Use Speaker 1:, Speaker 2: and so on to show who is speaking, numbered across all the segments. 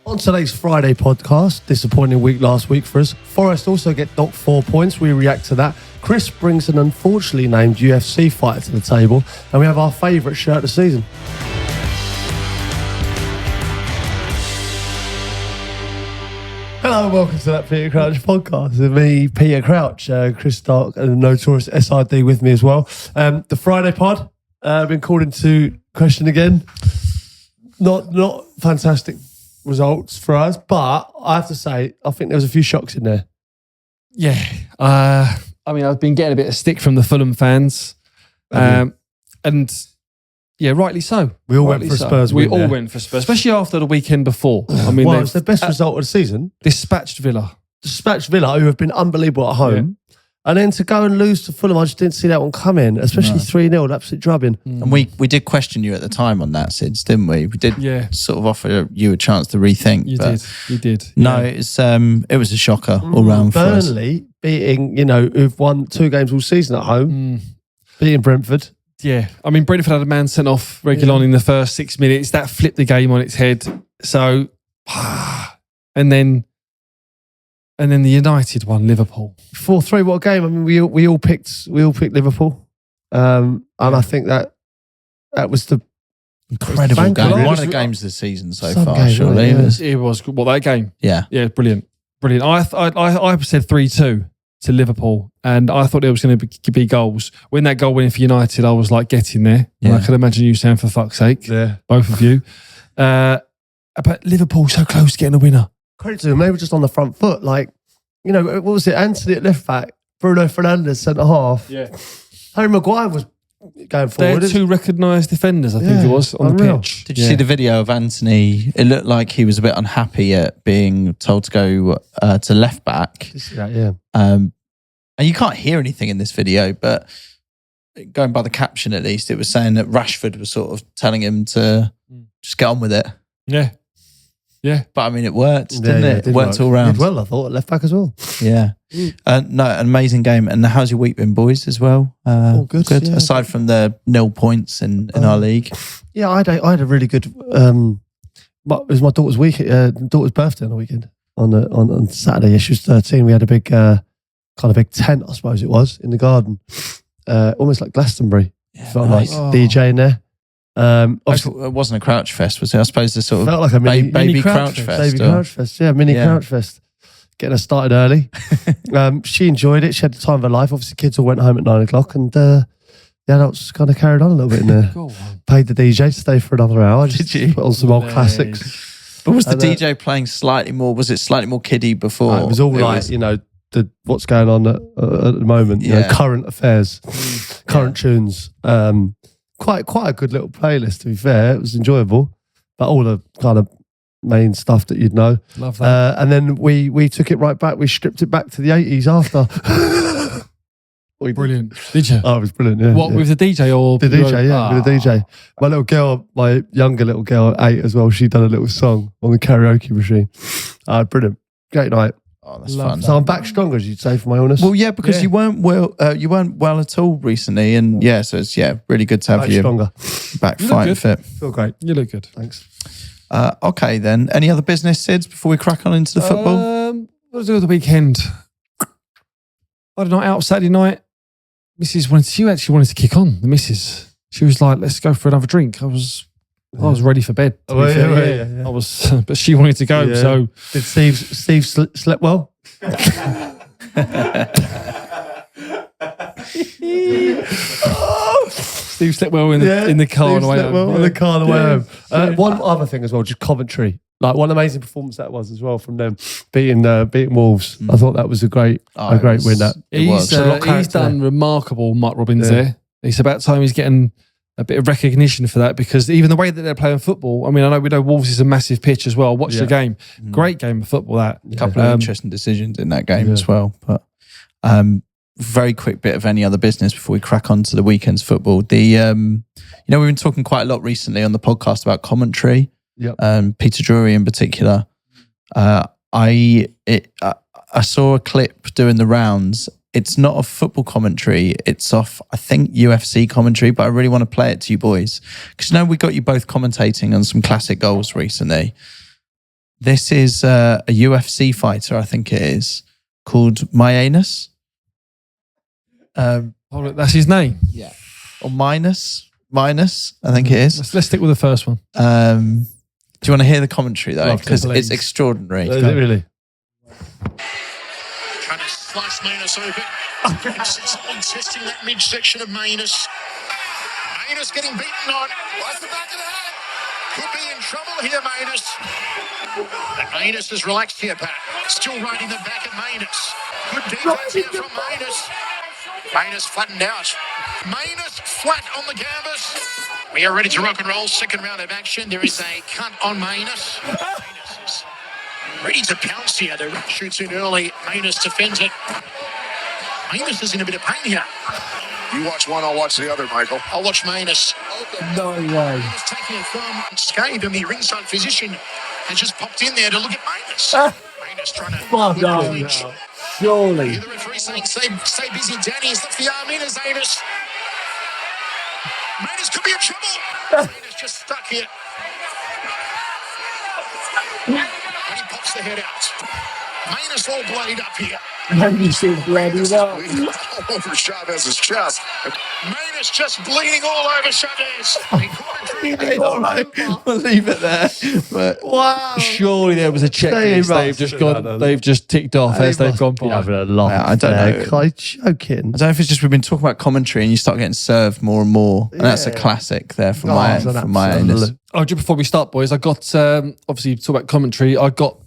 Speaker 1: On today's Friday podcast, disappointing week last week for us. Forest also get docked 4 points. We react to that. Chris brings an unfortunately named UFC fighter to the table, and we have our favourite shirt of the season. Hello and welcome to that Peter Crouch podcast. With me, Peter Crouch, Chris Stark, and the notorious SID with me as well. The Friday pod, been called into question again. Not fantastic results for us, but I have to say, I think there was a few shocks in there.
Speaker 2: Yeah. I mean, I've been getting a bit of stick from the Fulham fans. And yeah, rightly so.
Speaker 1: We all went for Spurs.
Speaker 2: We all went for Spurs, especially after the weekend before. I mean,
Speaker 1: well, it's the best result of the season.
Speaker 2: Dispatched Villa,
Speaker 1: who have been unbelievable at home. Yeah. And then to go and lose to Fulham, I just didn't see that one coming, especially 3-0, absolute drubbing.
Speaker 3: And we did question you at the time on that, Sids, didn't we? We did sort of offer you a chance to rethink.
Speaker 2: You did.
Speaker 3: No, it was a shocker all round for us.
Speaker 1: Burnley beating, who've won 2 games all season at home, beating Brentford.
Speaker 2: Yeah, I mean, Brentford had a man sent off Reguilon in the first 6 minutes. That flipped the game on its head. So, and then the United won Liverpool
Speaker 1: 4-3. What a game! I mean, we all picked Liverpool, and I think that was the
Speaker 3: incredible game. One of the games this season so far, surely.
Speaker 2: It was that game. Yeah, brilliant. I said 3-2 to Liverpool, and I thought there was going to be goals. When that goal went in for United, I was like, get in there. Yeah. And I could imagine you saying, for fuck's sake, both of you. But Liverpool so close to getting a winner.
Speaker 1: Credit to them, they were just on the front foot. Like, what was it? Anthony at left back, Bruno Fernandes centre half. Yeah, Harry Maguire was going forward.
Speaker 2: They had 2 recognised defenders, I think it was, on the pitch.
Speaker 3: Did you see the video of Anthony? It looked like he was a bit unhappy at being told to go to left back. And you can't hear anything in this video, but going by the caption at least, it was saying that Rashford was sort of telling him to just get on with it.
Speaker 2: Yeah. Yeah.
Speaker 3: But I mean, it worked, didn't it? It worked all round.
Speaker 1: Did well, I thought, at left back as well.
Speaker 3: Yeah. No, an amazing game. And how's your week been, boys, as well?
Speaker 1: All good. Yeah.
Speaker 3: Aside from the 0 points in our league.
Speaker 1: Yeah, I had a really good. It was my daughter's birthday on the weekend on Saturday. Yeah, she was 13. We had a big kind of big tent, I suppose it was, in the garden, almost like Glastonbury. Felt like DJ in there.
Speaker 3: It wasn't a Crouch Fest, was it? I suppose the sort of
Speaker 1: felt like a
Speaker 3: baby Crouch Fest.
Speaker 1: Baby Crouch Fest, mini Crouch Fest. Getting us started early. She enjoyed it. She had the time of her life. Obviously, kids all went home at 9 o'clock, and the adults kind of carried on a little bit in there. Paid the DJ to stay for another hour.
Speaker 3: Did you?
Speaker 1: Put on some old classics.
Speaker 3: But was the DJ playing slightly more? Was it slightly more kiddie before?
Speaker 1: It was all what's going on at the moment. Current affairs, current tunes. Quite a good little playlist, to be fair. It was enjoyable, but all the kind of main stuff that you'd know.
Speaker 2: Love that.
Speaker 1: And then we took it right back. We stripped it back to the 80s after.
Speaker 2: Brilliant. Did you?
Speaker 1: Oh, it was brilliant, yeah.
Speaker 2: What, with the DJ or?
Speaker 1: The DJ, with the DJ. My little girl, my younger little girl, 8 as well, she done a little song on the karaoke machine. Brilliant. Great night.
Speaker 3: Oh, that's fun.
Speaker 1: So I'm back stronger, as you'd say, for my illness.
Speaker 3: Well, yeah, because you weren't well. You weren't well at all recently, and so it's really good to have you
Speaker 1: stronger,
Speaker 3: back fighting fit.
Speaker 1: Feel great.
Speaker 2: You look good.
Speaker 1: Thanks.
Speaker 3: Okay, then. Any other business, Sids, before we crack on into the football?
Speaker 2: What was the other Friday night out, Saturday night. She actually wanted to kick on. The missus. She was like, "Let's go for another drink." I was ready for bed.
Speaker 1: Yeah.
Speaker 2: I was, but she wanted to go.
Speaker 1: Yeah.
Speaker 2: So
Speaker 1: did Steve slept well?
Speaker 2: Steve slept well in the car on the way home.
Speaker 1: In the car on the way home. One other thing as well, just Coventry. Like, what an amazing performance that was as well from them beating Wolves. I thought that was a great win. That
Speaker 2: he's done remarkable. Mark Robbins there. It's about time he's getting a bit of recognition for that, because even the way that they're playing football, I mean, I know we know Wolves is a massive pitch as well. Watch the game. Great game of football, that.
Speaker 3: A couple of interesting decisions in that game as well. But very quick bit of any other business before we crack on to the weekend's football. We've been talking quite a lot recently on the podcast about commentary. Peter Drury in particular. I saw a clip doing the rounds. It's not a football commentary. It's off, I think, UFC commentary, but I really want to play it to you boys. Because we got you both commentating on some classic goals recently. This is a UFC fighter, I think it is, called Myanus.
Speaker 2: That's his name?
Speaker 3: Yeah. Or Minus, I think it is.
Speaker 2: Let's stick with the first one.
Speaker 3: Do you want to hear the commentary, though? Because
Speaker 2: please.
Speaker 3: it's extraordinary.
Speaker 1: Is it really?
Speaker 4: Trying to slice Manus open. Insistently testing that midsection of Manus. Manus getting beaten on. Right the back of the head. Could be in trouble here, Manus. But Manus is relaxed here, Pat. Still riding the back of Manus. Good defense here from Manus. Manus flattened out. Manus flat on the canvas. We are ready to rock and roll. Second round of action. There is a cut on Manus. Manus is ready to pounce here. The shoots in early. Manus defends it. Manus is in a bit of pain here.
Speaker 5: You watch one, I'll watch the other, Michael.
Speaker 4: I'll watch Manus.
Speaker 1: No way.
Speaker 4: Manus taking it from Scave, and the ringside physician has just popped in there to look at Manus. Manus trying to clinch.
Speaker 1: Surely.
Speaker 4: The referee saying, stay busy, Danny. He's left the arm in as Manus. Manus could be in trouble. Manus just stuck here. And he pops the head out. Manus all bloodied up here.
Speaker 1: Manus is bloody well.
Speaker 5: All over Chavez's chest.
Speaker 4: Manus just bleeding all over Chavez.
Speaker 3: All right, we'll leave it there. But
Speaker 1: Wow.
Speaker 2: Surely there was a checklist they've just ticked off as they've gone by.
Speaker 1: Having a laugh.
Speaker 3: I don't know.
Speaker 1: I'm joking.
Speaker 3: I don't know if it's just we've been talking about commentary and you start getting served more and more. And that's a classic there for my anus.
Speaker 2: Oh, just before we start, boys, I got, obviously, talk about commentary. I got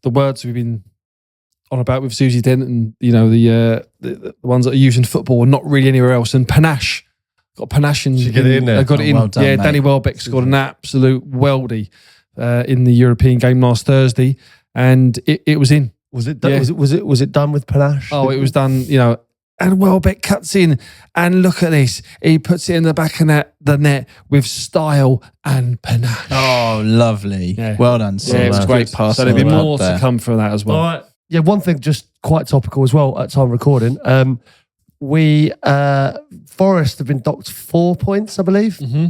Speaker 2: the words we've been on about with Susie Dent and, the ones that are used in football and not really anywhere else. And panache. Got panache in.
Speaker 1: Did you get it in there?
Speaker 2: I got it in.
Speaker 3: Well done,
Speaker 2: yeah,
Speaker 3: mate.
Speaker 2: Danny Welbeck scored an absolute weldy in the European game last Thursday. And it was in.
Speaker 1: Was it done?
Speaker 2: Yeah.
Speaker 1: Was it done with panache?
Speaker 2: Oh, it was done, and Welbeck cuts in and look at this. He puts it in the back of the net with style and panache.
Speaker 3: Oh, lovely.
Speaker 2: Yeah.
Speaker 3: Well done, Steve.
Speaker 2: Yeah, it was
Speaker 3: Great
Speaker 2: good.
Speaker 3: pass.
Speaker 2: So there'll be
Speaker 3: on the
Speaker 2: more
Speaker 3: there.
Speaker 2: to come from that as well.
Speaker 1: All right. Yeah, one thing just quite topical as well at time of recording. Forest have been docked 4 points, I believe.
Speaker 2: Mm-hmm.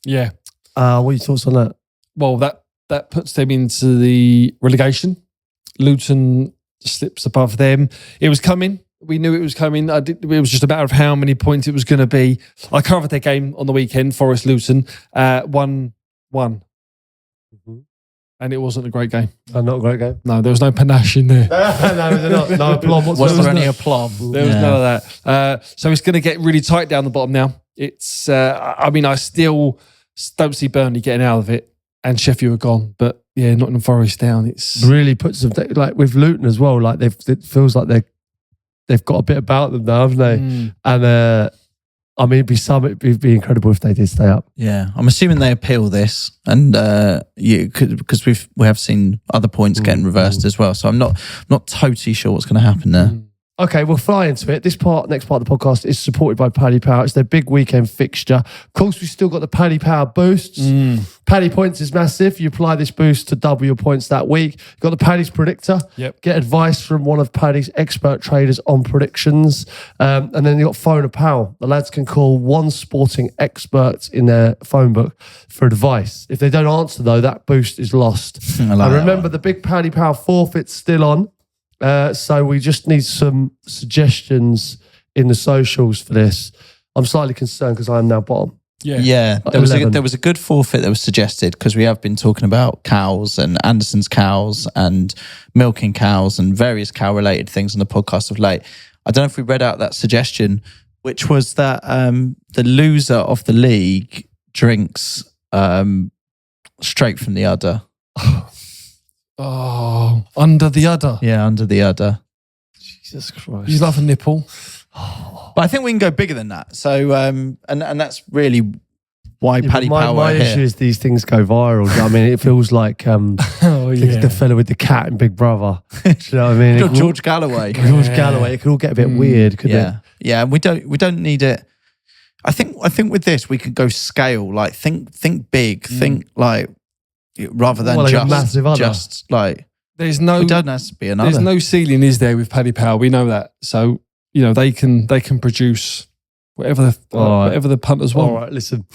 Speaker 2: Yeah.
Speaker 1: What are your thoughts on that?
Speaker 2: Well, that puts them into the relegation. Luton slips above them. It was coming. We knew it was coming. It was just a matter of how many points it was going to be. I covered their game on the weekend, Forest Luton, 1-1.
Speaker 1: Mm-hmm.
Speaker 2: And it wasn't a great game.
Speaker 1: Not a great game.
Speaker 2: No, there was no panache in there.
Speaker 1: No, they're not. No aplomb whatsoever.
Speaker 3: Was there any aplomb?
Speaker 2: There was none of that. So it's going to get really tight down the bottom now. It's, I still don't see Burnley getting out of it and Sheffield are gone. But yeah, Nottingham Forest down. It's
Speaker 1: really puts them, like with Luton as well, like it feels like they've got a bit about them now, haven't they? And it'd be incredible if they did stay up.
Speaker 3: Yeah, I'm assuming they appeal this, and because we have seen other points getting reversed as well. So I'm not totally sure what's going to happen there.
Speaker 1: Okay, we'll fly into it. Next part of the podcast is supported by Paddy Power. It's their big weekend fixture. Of course, we've still got the Paddy Power boosts. Paddy Points is massive. You apply this boost to double your points that week. You've got the Paddy's Predictor.
Speaker 2: Yep.
Speaker 1: Get advice from one of Paddy's expert traders on predictions. And then you've got Phone of Power. The lads can call one sporting expert in their phone book for advice. If they don't answer, though, that boost is lost.
Speaker 3: I like
Speaker 1: And
Speaker 3: that
Speaker 1: remember,
Speaker 3: one.
Speaker 1: the big Paddy Power forfeit's still on. So we just need some suggestions in the socials for this. I'm slightly concerned because I am now bottom.
Speaker 3: Yeah, there was a good forfeit that was suggested because we have been talking about cows and Anderson's cows and milking cows and various cow-related things on the podcast of late. I don't know if we read out that suggestion, which was that the loser of the league drinks straight from the udder.
Speaker 2: Oh, under the udder.
Speaker 3: Yeah, under the udder.
Speaker 1: Jesus Christ.
Speaker 2: You love a nipple.
Speaker 3: But I think we can go bigger than that. So, and that's really why Paddy Power
Speaker 1: my
Speaker 3: are here.
Speaker 1: issue is these things go viral. I mean, it feels like the fella with the cat in Big Brother. Do you know what I mean?
Speaker 3: George Galloway.
Speaker 1: George Galloway. It could all get a bit weird, couldn't it?
Speaker 3: Yeah. We don't need it. I think with this we could go scale. Like think big. Think like rather than
Speaker 1: Well, like a massive udder.
Speaker 3: just like
Speaker 2: There's no.
Speaker 3: it doesn't have to be another.
Speaker 2: There's no ceiling, is there, with Paddy Power? We know that. So they can produce whatever the punters want.
Speaker 1: All right, listen.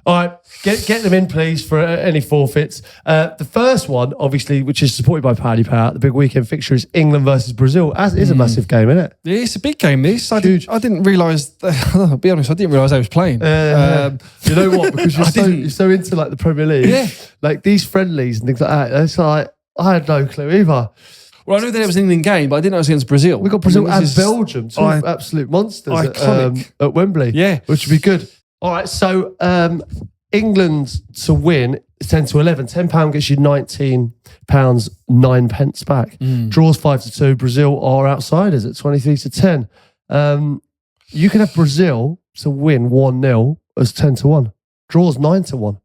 Speaker 1: All right, get them in, please, for any forfeits. The first one, obviously, which is supported by Paddy Power, the big weekend fixture is England versus Brazil. As is a massive game, isn't it?
Speaker 2: Yeah, it's a big game, this. I
Speaker 1: Huge.
Speaker 2: didn't realise, I'll be honest, I didn't realise I was playing.
Speaker 1: You know what? Because you're so into like the Premier League.
Speaker 2: Yeah.
Speaker 1: Like these friendlies and things like that. It's like, I had no clue either.
Speaker 2: Well, I knew that it was an England game, but I didn't know it was against Brazil.
Speaker 1: We got Brazil and Belgium, two absolute monsters at Wembley.
Speaker 2: Yeah.
Speaker 1: Which would be good. All right, so England to win is 10 to 11. £10 gets you £19, 9 pence back. Draws 5-2. Brazil are outsiders at 23 to 10. You can have Brazil to win 1-0 as 10 to 1. Draws 9 to 1.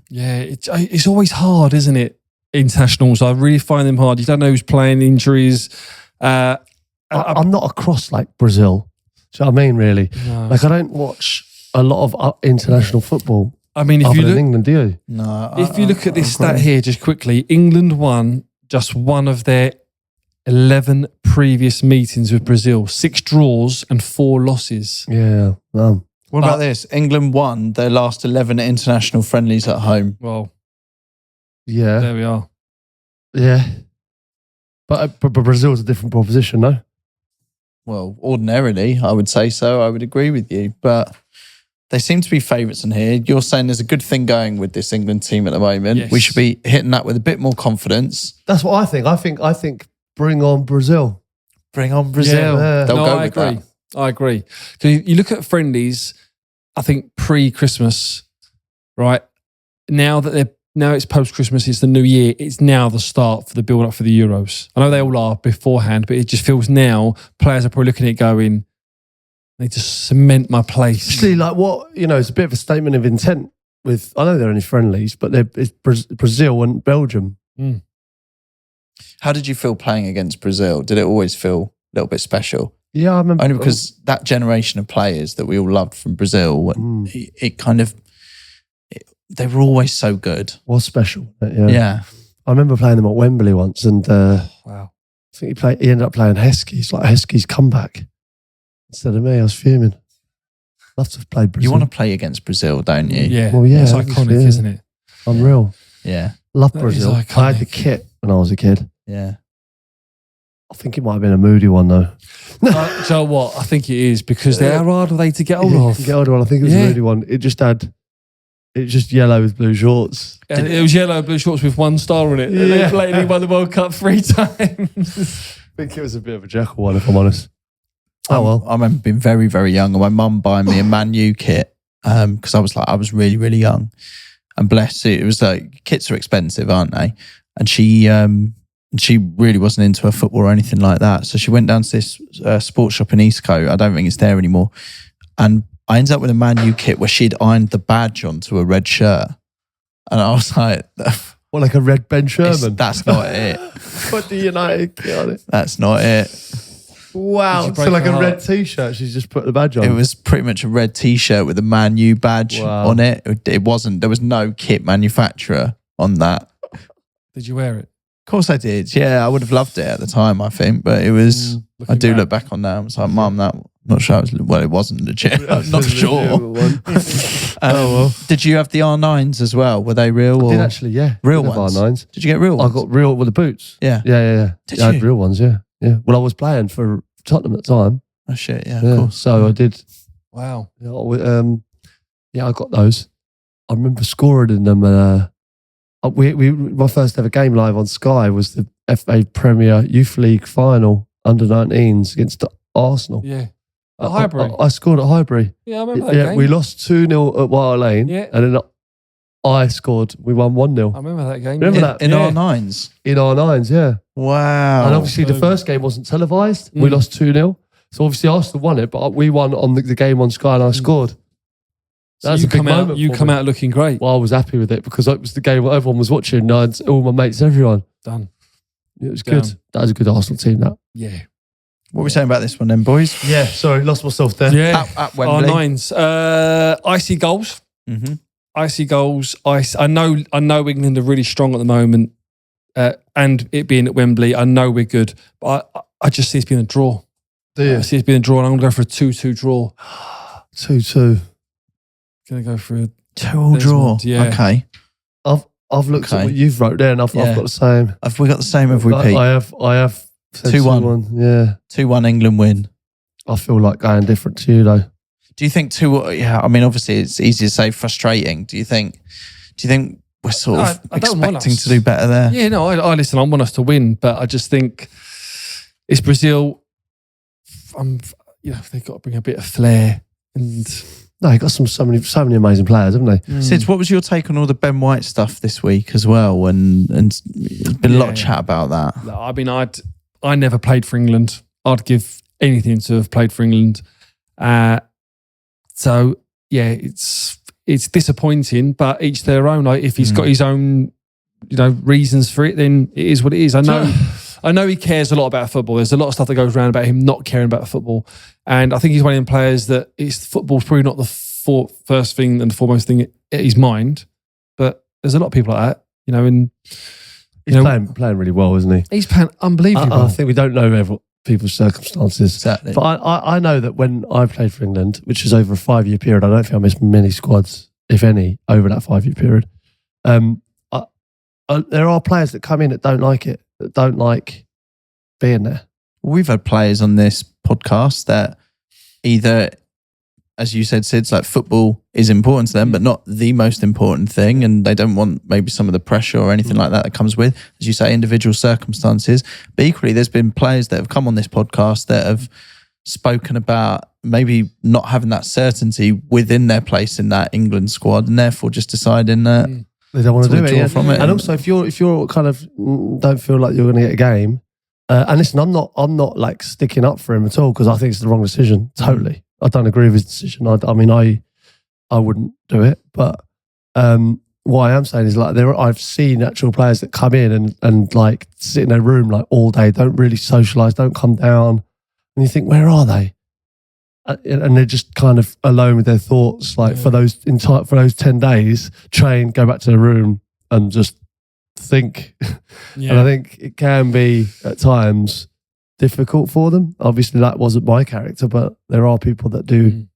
Speaker 2: Yeah, it's always hard, isn't it? Internationals, I really find them hard. You don't know who's playing, injuries. I'm
Speaker 1: not across like Brazil. Do you know what I mean, really?
Speaker 2: No.
Speaker 1: Like, I don't watch a lot of international football.
Speaker 2: I mean, if you look,
Speaker 1: England, do you?
Speaker 2: No. If you look at this stat here, just quickly, England won just one of their 11 previous meetings with Brazil, 6 draws and 4 losses.
Speaker 1: Yeah.
Speaker 3: What about this? England won their last 11 international friendlies at home.
Speaker 2: Well,
Speaker 1: yeah.
Speaker 2: There we are.
Speaker 1: Yeah. But Brazil's a different proposition, no?
Speaker 3: Well, ordinarily, I would say so. I would agree with you. But they seem to be favourites in here. You're saying there's a good thing going with this England team at the moment.
Speaker 2: Yes.
Speaker 3: We should be hitting that with a bit more confidence.
Speaker 1: That's what I think. I think bring on Brazil.
Speaker 3: Bring on Brazil.
Speaker 1: Yeah.
Speaker 3: They'll go
Speaker 2: I
Speaker 3: with
Speaker 2: agree.
Speaker 3: that.
Speaker 2: I agree. Because you look at friendlies, I think pre-Christmas, right? Now it's post-Christmas, it's the new year, it's now the start for the build-up for the Euros. I know they all are beforehand, but it just feels now players are probably looking at it going, they just cement my place.
Speaker 1: Actually, like what, it's a bit of a statement of intent with, I know they're only friendlies, but it's Brazil and Belgium.
Speaker 3: How did you feel playing against Brazil? Did it always feel a little bit special?
Speaker 1: Yeah, I remember.
Speaker 3: Only because that generation of players that we all loved from Brazil, it kind of, they were always so good.
Speaker 1: Was special. Yeah.
Speaker 3: Yeah.
Speaker 1: I remember playing them at Wembley once, and
Speaker 2: Wow.
Speaker 1: I think he ended up playing Heskey. It's like Heskey's comeback instead of me. I was fuming. Love to have played Brazil.
Speaker 3: You want to play against Brazil, don't you?
Speaker 2: Yeah.
Speaker 1: Well, yeah.
Speaker 2: It's iconic, isn't it?
Speaker 1: Unreal.
Speaker 3: Yeah.
Speaker 1: Love
Speaker 2: That
Speaker 1: Brazil.
Speaker 2: is iconic.
Speaker 1: I had the kit when I was a kid.
Speaker 3: Yeah.
Speaker 1: I think it might have been a moody one though.
Speaker 2: Do you know what? I think it is because how hard are they to get hold of?
Speaker 1: Get hold of one. I think it was a moody one. It just yellow with blue shorts.
Speaker 2: And it was yellow, blue shorts with 1 star on it. And they played it by the World Cup 3 times.
Speaker 1: I think it was a bit of a jackal one, if I'm honest. Oh well.
Speaker 3: I remember being very, very young and my mum buying me a Man U kit because I was really, really young. And bless it was like, kits are expensive, aren't they? And she really wasn't into her football or anything like that. So she went down to this sports shop in Eastcote. I don't think it's there anymore. And I ended up with a Man U kit where she'd ironed the badge onto a red shirt. And I was like...
Speaker 1: What, like a red Ben Sherman?
Speaker 3: That's not it.
Speaker 1: Put the United kit on it.
Speaker 3: That's not it.
Speaker 1: Wow. So like a red T-shirt, she's just put the badge on.
Speaker 3: It was pretty much a red T-shirt with a Man U badge on it. It wasn't... There was no kit manufacturer on that.
Speaker 2: Did you wear it?
Speaker 3: Of course I did. Yeah, I would have loved it at the time, I think. But it was... I do look back on that. I was like, Mum, that... Not sure. It wasn't legit. I'm not sure. Did you have the R9s as well? Were they real?
Speaker 1: I did actually, yeah.
Speaker 3: Real ones?
Speaker 1: R9s.
Speaker 3: Did you get real ones?
Speaker 1: I got real with the boots.
Speaker 3: Yeah.
Speaker 1: Yeah.
Speaker 3: Did
Speaker 1: I
Speaker 3: you?
Speaker 1: had real ones, yeah. Well, I was playing for Tottenham at the time.
Speaker 3: Oh, shit. Yeah, of course.
Speaker 1: So I did.
Speaker 2: Wow.
Speaker 1: I got those. I remember scoring in them. My first ever game live on Sky was the FA Premier Youth League final under 19s against Arsenal.
Speaker 2: Yeah. At Highbury?
Speaker 1: I scored at Highbury.
Speaker 2: Yeah, I remember that game.
Speaker 1: We lost 2-0 at White Lane.
Speaker 2: Yeah.
Speaker 1: And then I scored. We won 1-0.
Speaker 2: I remember that game.
Speaker 1: Remember that?
Speaker 3: In R9s?
Speaker 1: In R9s, yeah.
Speaker 3: Wow.
Speaker 1: And obviously the first game wasn't televised. We lost 2-0. So obviously Arsenal won it, but we won on the game on Sky and I scored.
Speaker 2: So you come out looking great.
Speaker 1: Well, I was happy with it because it was the game everyone was watching. All my mates, everyone.
Speaker 2: Done.
Speaker 1: It was good. That was a good Arsenal team, that.
Speaker 2: Yeah.
Speaker 3: What are we saying about this one then, boys?
Speaker 1: Yeah, sorry, lost myself there.
Speaker 2: Yeah.
Speaker 3: At Wembley.
Speaker 2: R9s. Icy goals.
Speaker 3: Mm-hmm.
Speaker 2: Icy goals. I know England are really strong at the moment. And it being at Wembley, I know we're good. But I just see it's being a draw.
Speaker 1: Do you?
Speaker 2: I see it's being a draw and I'm going to go for a 2-2 draw.
Speaker 1: 2-2.
Speaker 2: Gonna go for a
Speaker 3: 2-2 draw.
Speaker 2: Yeah.
Speaker 3: Okay.
Speaker 1: I've looked at what you've wrote there, and I've got the same.
Speaker 3: Have we got the same? Have we, Pete?
Speaker 1: I have
Speaker 3: 2-1.
Speaker 1: Yeah.
Speaker 3: 2-1 England win.
Speaker 1: I feel like going different to you though.
Speaker 3: Do you think I mean, obviously it's easy to say frustrating. Do you think we're sort of expecting to do better there?
Speaker 2: Yeah, no, I listen, I want us to win, but I just think it's Brazil. They've got to bring a bit of flair. And
Speaker 1: no, you've got so many amazing players, haven't they?
Speaker 3: Sids, what was your take on all the Ben White stuff this week as well? And there's been a lot of chat about that.
Speaker 2: I mean, I never played for England. I'd give anything to have played for England. So yeah, it's disappointing, but each their own. Like, if he's got his own, reasons for it, then it is what it is. I know he cares a lot about football. There's a lot of stuff that goes around about him not caring about football, and I think he's one of them players that football's probably not the first thing and the foremost thing at his mind. But there's a lot of people like that, and
Speaker 1: he's playing really well, isn't he?
Speaker 2: He's playing unbelievably well.
Speaker 1: I think we don't know people's circumstances.
Speaker 3: Exactly.
Speaker 1: But I know that when I played for England, which was over a 5-year period, I don't think I missed many squads, if any, over that 5-year period. There are players that come in that don't like it, that don't like being there.
Speaker 3: We've had players on this podcast that either, as you said, Sids, like football is important to them, but not the most important thing, and they don't want maybe some of the pressure or anything like that comes with, as you say, individual circumstances. But equally, there's been players that have come on this podcast that have spoken about maybe not having that certainty within their place in that England squad, and therefore just deciding that
Speaker 1: they don't want to do it.
Speaker 3: From it.
Speaker 1: And also, if you're kind of don't feel like you're going to get a game, and listen, I'm not like sticking up for him at all, because I think it's the wrong decision. Totally. I don't agree with his decision. I mean, I wouldn't do it. But what I am saying is, like, I've seen actual players that come in and like sit in their room like all day, don't really socialise, don't come down, and you think, where are they? And they're just kind of alone with their thoughts, like for those 10 days, train, go back to the room and just think. And I think it can be at times difficult for them. Obviously, that wasn't my character, but there are people that do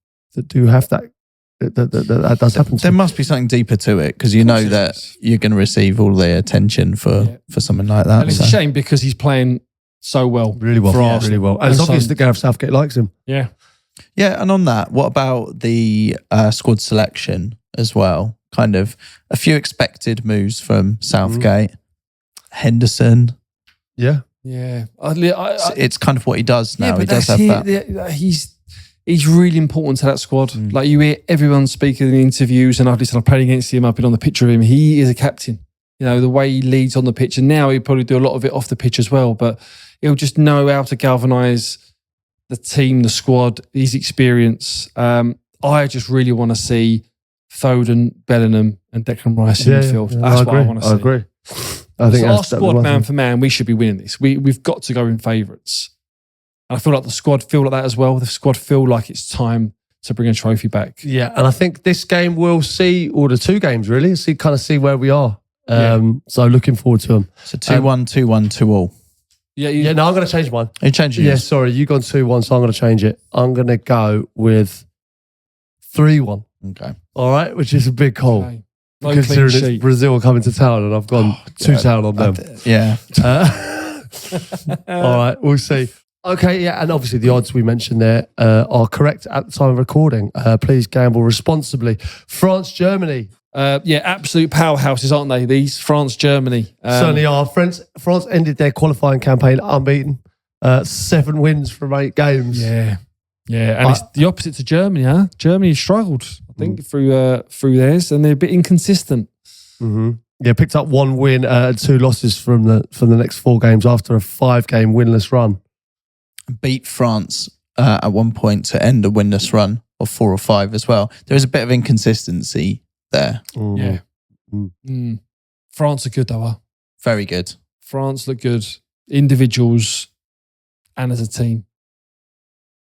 Speaker 1: have that. That does happen.
Speaker 3: There must be something deeper to it, because you know that you're going to receive all the attention for something like that.
Speaker 2: And it's a shame, because he's playing so well,
Speaker 1: really well, really well. And it's obvious that Gareth Southgate likes him.
Speaker 2: Yeah.
Speaker 3: Yeah, and on that, what about the squad selection as well? Kind of a few expected moves from Southgate. Henderson.
Speaker 1: Yeah.
Speaker 2: Yeah.
Speaker 3: It's kind of what he does now. He does have that.
Speaker 2: He's really important to that squad. Like, you hear everyone speaking in interviews, and I've played against him, I've been on the pitch with him. He is a captain. The way he leads on the pitch, and now he'll probably do a lot of it off the pitch as well, but he'll just know how to galvanise the team, the squad, his experience. I just really want to see Foden, Bellingham and Declan Rice in midfield. That's what I want to see.
Speaker 1: I agree. I think
Speaker 2: our squad, man for man, we should be winning this. We've got to go in favourites. And I feel like the squad feel like that as well. The squad feel like it's time to bring a trophy back.
Speaker 1: Yeah, and I think this game we'll see, or the two games really, see where we are. So looking forward to them.
Speaker 3: So 2-1, 2-1, 2-2.
Speaker 1: Yeah, no, I'm going to change mine.
Speaker 3: Are you changing
Speaker 1: yours? Yeah, sorry, you gone 2-1, so I'm going to change it. I'm going to go with 3-1.
Speaker 3: Okay.
Speaker 1: All right, which is a big call.
Speaker 2: Okay. No
Speaker 1: Considering
Speaker 2: clean
Speaker 1: it's
Speaker 2: sheet.
Speaker 1: Brazil coming to town, and I've gone 2-0 on them.
Speaker 3: Yeah.
Speaker 1: All right, we'll see. Okay, yeah, and obviously the odds we mentioned there are correct at the time of recording. Please gamble responsibly. France, Germany.
Speaker 2: Absolute powerhouses, aren't they? These France, Germany.
Speaker 1: Certainly are. France ended their qualifying campaign unbeaten. 7 wins from 8 games.
Speaker 2: Yeah, and it's the opposite to Germany, huh? Germany struggled, I think, through theirs, and they're a bit inconsistent.
Speaker 1: Mm-hmm. Yeah, picked up 1 win and 2 losses from the next 4 games after a 5-game winless run.
Speaker 3: Beat France at one point to end a winless run of 4 or 5 as well. There is a bit of inconsistency there.
Speaker 1: Mm.
Speaker 2: Yeah. Mm. France are good though, huh?
Speaker 3: Very good.
Speaker 2: France look good. Individuals and as a team.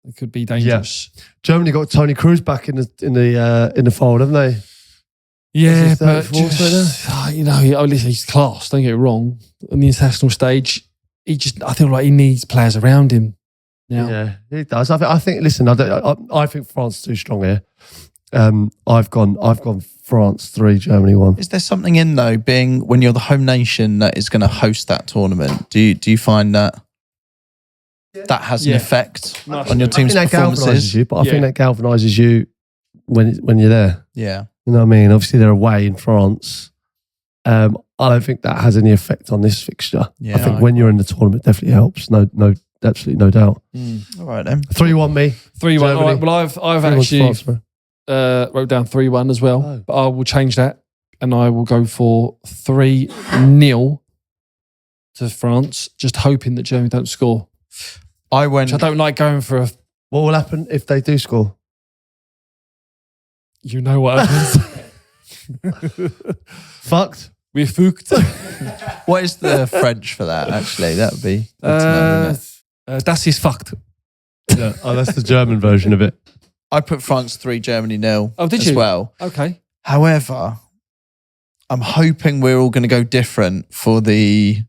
Speaker 2: It could be dangerous.
Speaker 1: Yeah. Germany got Tony Kroos back in the fold, haven't they?
Speaker 2: Yeah, but just, he's class, don't get it wrong. On the international stage, I feel like he needs players around him.
Speaker 1: Yeah, it does. I think. Listen, I think France is too strong here. I've gone France 3, Germany 1.
Speaker 3: Is there something in though, being when you're the home nation that is going to host that tournament? Do you find that that has an effect on your team's performances?
Speaker 1: I think that galvanises you when you're there.
Speaker 3: Yeah,
Speaker 1: you know what I mean. Obviously, they're away in France. I don't think that has any effect on this fixture.
Speaker 3: Yeah,
Speaker 1: I think when you're in the tournament, it definitely helps. No, absolutely no doubt.
Speaker 3: All right then.
Speaker 1: 3-1 me.
Speaker 2: 3-1. All right, well, I've actually
Speaker 1: France,
Speaker 2: wrote down 3-1 as well, but I will change that and I will go for 3-0 to France, just hoping that Germany don't score. Which I don't like going for a...
Speaker 1: What will happen if they do score?
Speaker 2: You know what happens.
Speaker 1: Fucked.
Speaker 2: We're fucked.
Speaker 3: What is the French for that, actually? That would be...
Speaker 2: Das ist fucked.
Speaker 1: Yeah. Oh, that's the German version of it.
Speaker 3: I put France 3, Germany 0
Speaker 2: did
Speaker 3: as
Speaker 2: you?
Speaker 3: well.
Speaker 2: Okay.
Speaker 3: However, I'm hoping we're all going to go different for the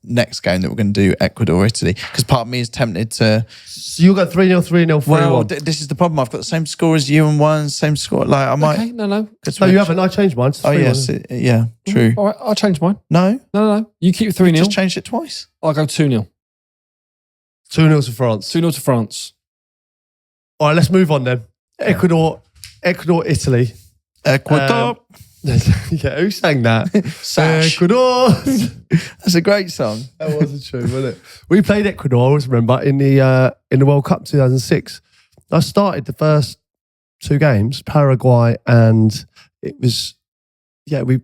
Speaker 3: next game that we're going to do, Ecuador, Italy. Because part of me is tempted to...
Speaker 1: So you got 3-0, 3-0, 3-1.
Speaker 3: Well, this is the problem. I've got the same score as you and one, same score. Like I might...
Speaker 2: Okay, no.
Speaker 1: No, you haven't. I changed mine.
Speaker 3: Oh, yes. Yeah, true.
Speaker 2: All right, I'll change mine.
Speaker 3: No?
Speaker 2: No. You keep 3-0.
Speaker 3: Just changed it twice.
Speaker 2: I'll go 2-0.
Speaker 1: 2-0 to France.
Speaker 2: 2-0 to France.
Speaker 1: All right, let's move on then. Ecuador, Italy.
Speaker 3: Ecuador.
Speaker 1: Yeah, who sang that?
Speaker 3: Sash.
Speaker 1: Ecuador.
Speaker 3: That's a great song.
Speaker 1: That was a tune, wasn't it? We played Ecuador, I always remember, in the World Cup 2006. I started the first 2 games, Paraguay, and it was, we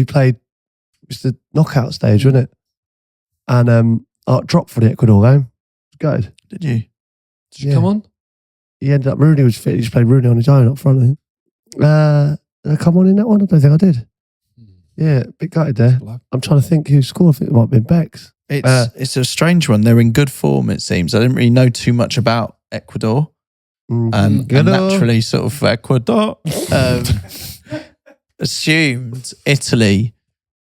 Speaker 1: played, it was the knockout stage, wasn't it? And I dropped for the Ecuador game. Good.
Speaker 3: Did you?
Speaker 2: Did you come on?
Speaker 1: He ended up, Rooney was fit. He just played Rooney on his own up front, I think. Did I come on in that one? I don't think I did. Yeah, a bit gutted there. I'm trying to think who scored. I think it might have been Bex.
Speaker 3: It's a strange one. They're in good form, it seems. I didn't really know too much about Ecuador. And naturally sort of Ecuador assumed Italy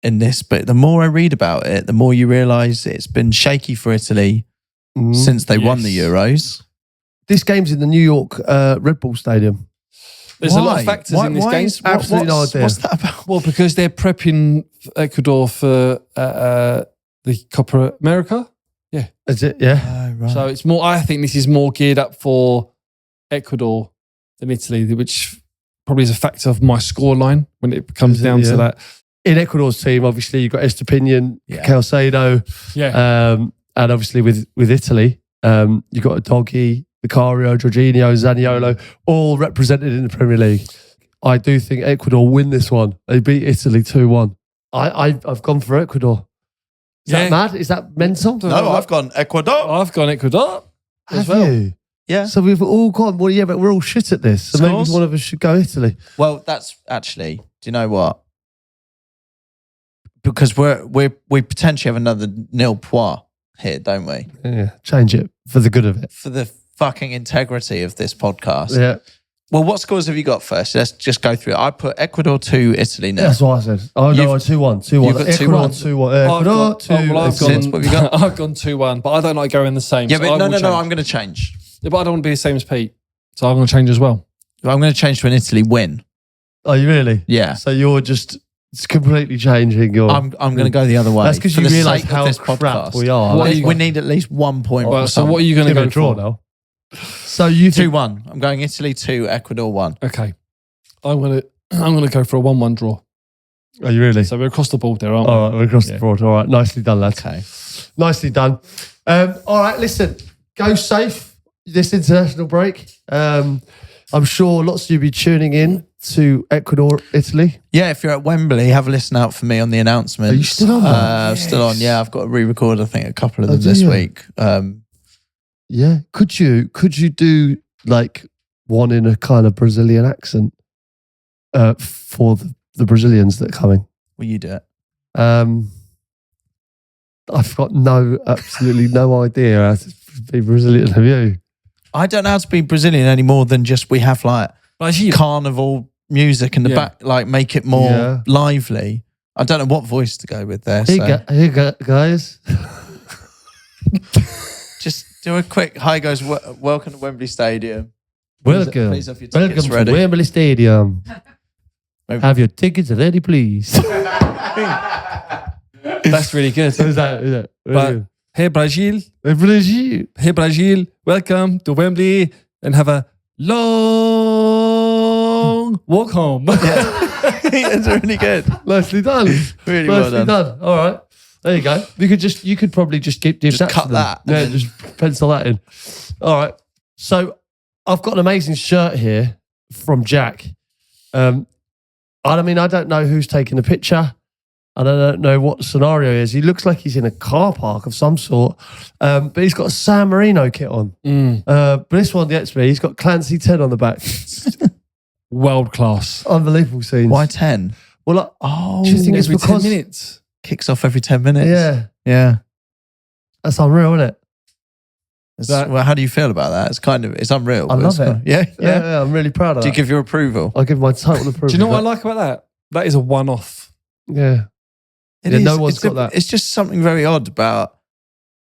Speaker 3: in this. But the more I read about it, the more you realise it's been shaky for Italy since they won the Euros.
Speaker 1: This game's in the New York Red Bull Stadium.
Speaker 2: There's a lot of factors in this game.
Speaker 1: Absolutely no idea.
Speaker 3: What's that about?
Speaker 2: Well, because they're prepping Ecuador for the Copa America. Yeah.
Speaker 1: Is it? Yeah.
Speaker 3: Right.
Speaker 2: So it's more, I think this is more geared up for Ecuador than Italy, which probably is a factor of my scoreline when it comes down to that.
Speaker 1: In Ecuador's team, obviously, you've got Estepinian, Calcedo.
Speaker 2: Yeah.
Speaker 1: And obviously with Italy, you've got Doggy, Vicario, Jorginho, Zaniolo, all represented in the Premier League. I do think Ecuador win this one. They beat Italy 2-1. I've gone for Ecuador. Is that mad? Is that mental?
Speaker 3: No, I've gone Ecuador.
Speaker 2: I've gone Ecuador as well.
Speaker 1: You?
Speaker 3: Yeah.
Speaker 1: So we've all gone, well, yeah, but we're all shit at this. So maybe one of us should go Italy.
Speaker 3: Well, that's actually, do you know what? Because we potentially have another nil point here, don't we?
Speaker 1: Yeah, change it for the good of it.
Speaker 3: For the fucking integrity of this podcast.
Speaker 1: Yeah.
Speaker 3: Well, what scores have you got first? Let's just go through it. I put Ecuador 2, Italy 0.
Speaker 1: That's what I said. Oh, no, 2-1. 2-1.
Speaker 3: You've got
Speaker 1: Ecuador
Speaker 3: 2-1.
Speaker 1: 2-1. Ecuador 2.
Speaker 3: What have you got?
Speaker 2: I've gone 2-1, but I don't like going the same.
Speaker 3: Yeah,
Speaker 2: so
Speaker 3: but no, I'm going to change.
Speaker 2: Yeah, but I don't want to be the same as Pete. So I'm going to change as well.
Speaker 3: I'm going to change to an Italy win.
Speaker 1: Are you really?
Speaker 3: Yeah.
Speaker 1: So you're just completely changing your...
Speaker 3: I'm going to go the other way.
Speaker 1: That's because you realise how crap we are.
Speaker 3: We need at least 1 point.
Speaker 2: Well, so what are you going to go
Speaker 1: draw
Speaker 2: for?
Speaker 1: Now? So you
Speaker 3: 2-1. I'm going Italy 2, Ecuador 1.
Speaker 2: Okay. I'm going to go for a 1-1 draw.
Speaker 1: Are you really?
Speaker 2: So we're across the board there, aren't we?
Speaker 1: All right, we're across the board. All right, nicely done, lads.
Speaker 3: Okay.
Speaker 1: Nicely done. All right, listen, go safe this international break. I'm sure lots of you will be tuning in to Ecuador, Italy.
Speaker 3: Yeah, if you're at Wembley, have a listen out for me on the announcements.
Speaker 1: Are you still on that?
Speaker 3: Still on, yeah. I've got to re-record, I think, a couple of them this week.
Speaker 1: Yeah. Could you do like one in a kind of Brazilian accent for the Brazilians that are coming?
Speaker 3: Will you do it?
Speaker 1: I've got absolutely no idea how to be Brazilian. Have you?
Speaker 3: I don't know how to be Brazilian any more than just we have like carnival music in the back, like make it more lively. I don't know what voice to go with there.
Speaker 1: Hey guys.
Speaker 3: Do a quick hi guys. Welcome to Wembley Stadium.
Speaker 1: Welcome.
Speaker 3: Please have your tickets
Speaker 1: Welcome
Speaker 3: ready.
Speaker 1: to Wembley Stadium.
Speaker 3: Maybe.
Speaker 1: Have your tickets ready, please.
Speaker 2: That's really good.
Speaker 1: Is that
Speaker 2: But hey Brazil,
Speaker 1: Brazil.
Speaker 2: hey Brazil, welcome to Wembley and have a long walk home.
Speaker 3: It's really good.
Speaker 1: Nicely done.
Speaker 3: Really well
Speaker 1: Nicely done. All right. There you go. You could probably just give that
Speaker 3: cut
Speaker 1: to them.
Speaker 3: that and
Speaker 1: Yeah,
Speaker 3: then-
Speaker 1: just pencil that in. All right. So I've got an amazing shirt here from Jack. I don't know who's taking the picture. I don't know what the scenario is. He looks like he's in a car park of some sort, but he's got a San Marino kit on. But this one gets me. He's got Clancy 10 on the back.
Speaker 2: World class.
Speaker 1: Unbelievable scenes.
Speaker 3: Why 10?
Speaker 1: Well, do you think it's
Speaker 2: Every 10
Speaker 1: because
Speaker 2: minutes.
Speaker 3: Kicks off every 10 minutes.
Speaker 1: Yeah, that's unreal, isn't it?
Speaker 3: Well, how do you feel about that? It's unreal.
Speaker 1: I
Speaker 3: but
Speaker 1: love it.
Speaker 3: Yeah.
Speaker 1: Yeah, I'm really proud of
Speaker 3: Do
Speaker 1: that.
Speaker 3: you give your approval?
Speaker 1: I give my total approval.
Speaker 2: Do you know what I like about that? That is a one-off.
Speaker 1: Yeah.
Speaker 3: It
Speaker 1: Yeah,
Speaker 3: is.
Speaker 1: no one's got that.
Speaker 3: It's just something very odd about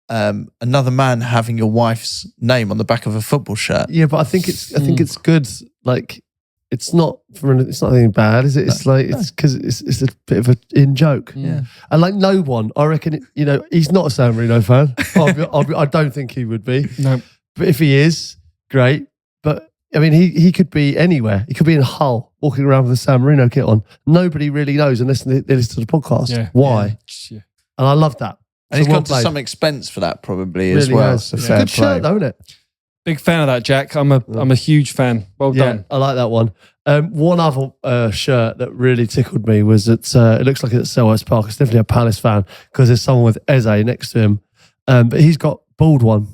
Speaker 3: another man having your wife's name on the back of a football shirt.
Speaker 1: Yeah, but I think it's good. Like, it's not anything bad, is it? It's it's because it's a bit of an in joke.
Speaker 3: Yeah.
Speaker 1: And like no one, I reckon, he's not a San Marino fan. I don't think he would be.
Speaker 2: No.
Speaker 1: But if he is, great. But I mean, he could be anywhere. He could be in Hull, walking around with a San Marino kit on. Nobody really knows unless they listen to the podcast.
Speaker 2: Yeah.
Speaker 1: Why?
Speaker 2: Yeah.
Speaker 1: And I love that.
Speaker 3: And he's
Speaker 1: So well
Speaker 3: gone to
Speaker 1: played.
Speaker 3: some expense for that probably as
Speaker 1: Really
Speaker 3: well.
Speaker 1: has.
Speaker 3: So
Speaker 1: It's a
Speaker 3: fair
Speaker 1: good
Speaker 3: play.
Speaker 1: shirt, though, isn't it?
Speaker 2: Big fan of that, Jack. I'm a huge fan. Well
Speaker 1: Yeah,
Speaker 2: done.
Speaker 1: I like that one. One other shirt that really tickled me was that it looks like it's at Selhurst Park. It's definitely a Palace fan because there's someone with Eze next to him. But he's got bald one.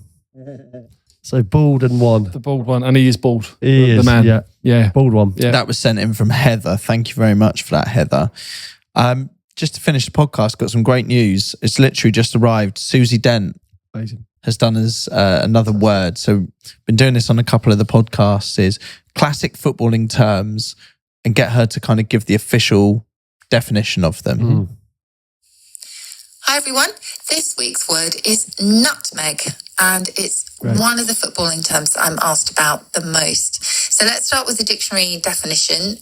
Speaker 1: So bald and one.
Speaker 2: The bald one. And he is bald.
Speaker 1: He
Speaker 2: the
Speaker 1: is,
Speaker 2: man.
Speaker 1: yeah. Bald one.
Speaker 2: Yeah.
Speaker 3: That was sent in from Heather. Thank you very much for that, Heather. Just to finish the podcast, got some great news. It's literally just arrived. Susie Dent
Speaker 1: Amazing.
Speaker 3: has done us another word. So been doing this on a couple of the podcasts, is classic footballing terms, and get her to kind of give the official definition of them.
Speaker 6: Hi everyone, this week's word is nutmeg, and it's one of the footballing terms that I'm asked about the most. So let's start with the dictionary definition.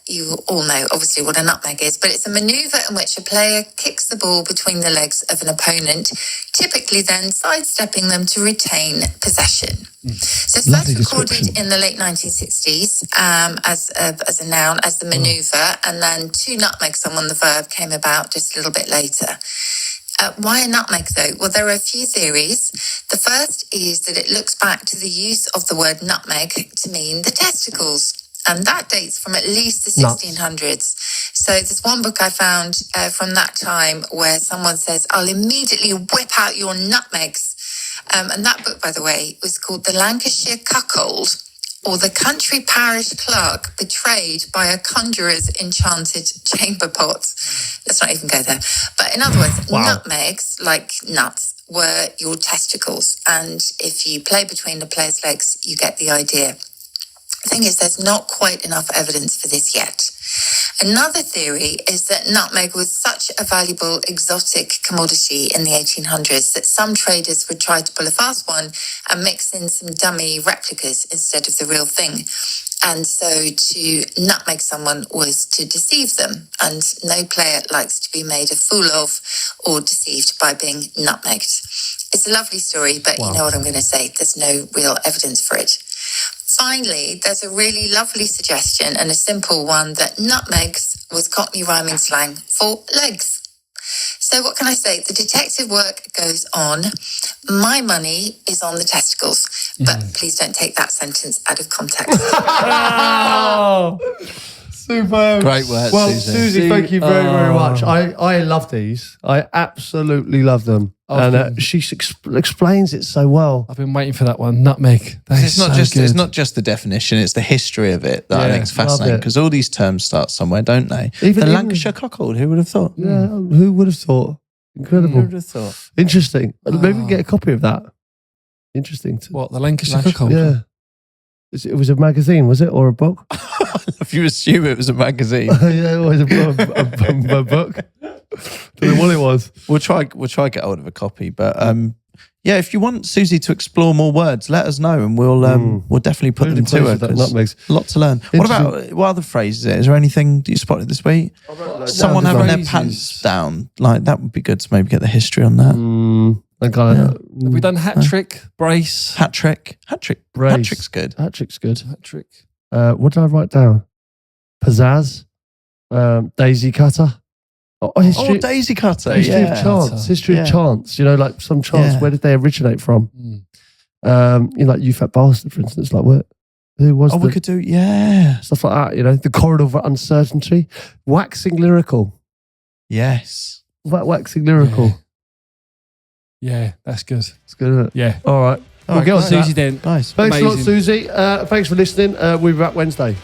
Speaker 6: You all know obviously what a nutmeg is, but it's a manoeuvre in which a player kicks the ball between the legs of an opponent, typically then sidestepping them to retain possession. So it's
Speaker 1: Lovely
Speaker 6: first recorded
Speaker 1: description.
Speaker 6: in the late 1960s as a noun, as the manoeuvre, and then to nutmeg someone, the verb, came about just a little bit later. Why a nutmeg though? Well, there are a few theories. The first is that it looks back to the use of the word nutmeg to mean the testicles. And that dates from at least the 1600s. So there's one book I found from that time where someone says, I'll immediately whip out your nutmegs. And that book, by the way, was called The Lancashire Cuckold, or The Country Parish Clerk Betrayed by a Conjurer's Enchanted Chamber Pot. Let's not even go there. But in other words, nutmegs, like nuts, were your testicles. And if you play between the player's legs, you get the idea. The thing is, there's not quite enough evidence for this yet. Another theory is that nutmeg was such a valuable exotic commodity in the 1800s that some traders would try to pull a fast one and mix in some dummy replicas instead of the real thing. And so to nutmeg someone was to deceive them. And no player likes to be made a fool of or deceived by being nutmegged. It's a lovely story, but you know what I'm going to say. There's no real evidence for it. Finally, there's a really lovely suggestion and a simple one that nutmegs was Cockney rhyming slang for legs. So what can I say? The detective work goes on. My money is on the testicles. But please don't take that sentence out of context.
Speaker 1: Superb.
Speaker 3: Great work,
Speaker 1: Well,
Speaker 3: Susie.
Speaker 1: Susie, thank you very, very much. I love these. I absolutely love them. And she explains it so well.
Speaker 2: I've been waiting for that one. Nutmeg. That
Speaker 3: It's
Speaker 2: is
Speaker 3: not
Speaker 2: so
Speaker 3: just
Speaker 2: good.
Speaker 3: it's not just the definition; it's the history of it that I
Speaker 2: Yeah,
Speaker 3: think is
Speaker 1: love
Speaker 3: fascinating.
Speaker 1: it.
Speaker 3: Because all these terms start somewhere, don't they?
Speaker 1: Even-
Speaker 3: The Lancashire cuckold. Who would have thought?
Speaker 1: Yeah, who would have thought?
Speaker 3: Who
Speaker 1: Incredible.
Speaker 3: would have thought?
Speaker 1: Interesting. Maybe we can get a copy of that. Interesting.
Speaker 2: What, the Lancashire
Speaker 3: Lancashire-
Speaker 2: cuckold?
Speaker 1: Yeah. It was a magazine, was it? Or a book?
Speaker 3: If you assume it was a magazine,
Speaker 1: Yeah, it was a book. Don't know what it was.
Speaker 3: we'll try get hold of a copy. But if you want Susie to explore more words, let us know and we'll definitely put them to her.
Speaker 1: Nutmegs.
Speaker 3: A lot to learn. What other phrases? Is there anything that you spotted this week? Someone having their pants down. Like that would be good to maybe get the history on that.
Speaker 2: Have we done hat trick, brace?
Speaker 3: Hat trick.
Speaker 1: Brace.
Speaker 3: Hat trick's good.
Speaker 1: Hat trick's good.
Speaker 2: Hat trick.
Speaker 1: What did I write down? Pizzazz. Daisy cutter. History,
Speaker 3: daisy cutter.
Speaker 1: History of chance. History of chance. You know, like some chance. Where did they originate from? Like you fat bastard, for instance. Like what? Who was?
Speaker 3: We could do stuff
Speaker 1: like that. You know, the corridor of uncertainty. Waxing lyrical.
Speaker 3: Yes.
Speaker 1: Waxing lyrical.
Speaker 2: Yeah, that's good.
Speaker 1: It's good, isn't it?
Speaker 2: Yeah.
Speaker 1: All right.
Speaker 2: We'll get on Susie Dent.
Speaker 3: Nice.
Speaker 1: Thanks a lot, Susie. Thanks for listening. We'll be back Wednesday.